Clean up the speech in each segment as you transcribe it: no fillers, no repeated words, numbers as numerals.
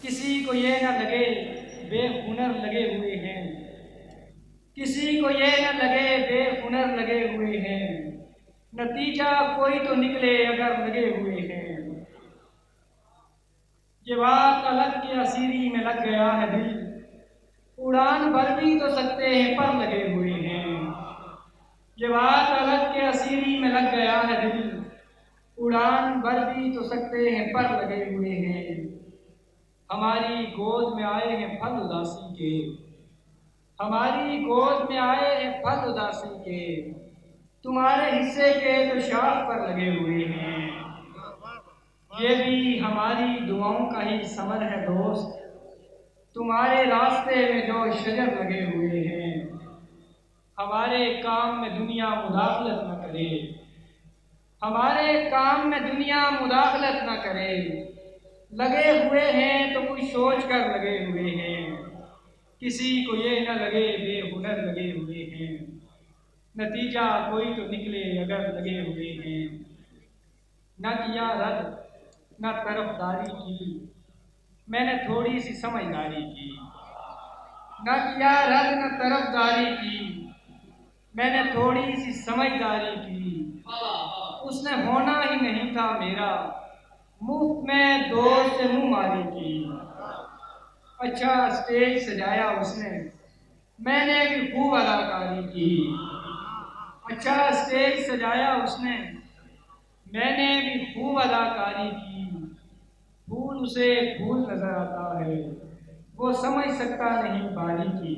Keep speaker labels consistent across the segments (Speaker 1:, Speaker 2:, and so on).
Speaker 1: کسی کو یہ نہ لگے بے ہنر لگے ہوئے ہیں، کسی کو یہ نہ لگے بے ہنر لگے ہوئے ہیں، نتیجہ کوئی تو نکلے اگر لگے ہوئے ہیں۔ یہ بات الگ کی اسیری میں لگ گیا ہے دل، اڑان بھر بھی تو سکتے ہیں پر لگے ہوئے ہیں۔ یہ بات الگ کے اسیری میں لگ گیا ہے دل، اڑان بھر بھی تو سکتے ہیں پر لگے ہوئے ہیں۔ ہماری گود میں آئے ہیں پھل اداسی کے، ہماری گود میں آئے ہیں پھل اداسی کے، تمہارے حصے کے تو شاخ پر لگے ہوئے ہیں۔ یہ بھی ہماری دعاؤں کا ہی ثمر ہے دوست، تمہارے راستے میں جو شجر لگے ہوئے ہیں۔ ہمارے کام میں دنیا مداخلت نہ کرے، ہمارے کام میں دنیا مداخلت نہ کرے، لگے ہوئے ہیں تو کچھ سوچ کر لگے ہوئے ہیں۔ کسی کو یہ نہ لگے بے ہنر لگے ہوئے ہیں، نتیجہ کوئی تو نکلے اگر لگے ہوئے ہیں۔ نہ کیا رد نہ طرفداری کی، میں نے تھوڑی سی سمجھداری کی۔ نہ کیا رد نہ طرفداری کی، میں نے تھوڑی سی سمجھداری کی۔ اس نے ہونا ہی نہیں تھا میرا، مفت میں دوست سے منہ ماری کی۔ اچھا اسٹیج سجایا اس نے، میں نے بھی خوب اداکاری کی۔ اچھا اسٹیج سجایا اس نے، میں نے بھی خوب اداکاری کی۔ پھول اسے پھول نظر آتا ہے، وہ سمجھ سکتا نہیں باریکی۔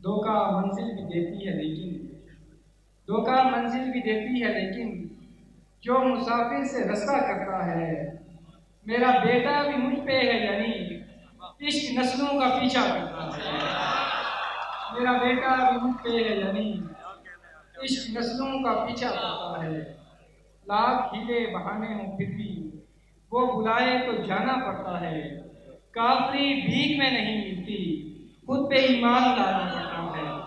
Speaker 1: دھوکہ منزل بھی دیتی ہے لیکن، دھوکہ منزل بھی دیتی ہے لیکن، جو مسافر سے رستہ کرتا ہے۔ میرا بیٹا بھی مجھ پہ ہے یعنی، عشق نسلوں کا پیچھا کرتا ہے۔ میرا بیٹا بھی مجھ پہ ہے یعنی، عشق نسلوں کا پیچھا کرتا ہے۔ لاکھ ہیلے بہانے ہوں پھر بھی، وہ بلائے تو جانا پڑتا ہے۔ کافری بھیک میں نہیں ملتی، خود پہ ایمان لانا پڑتا ہے۔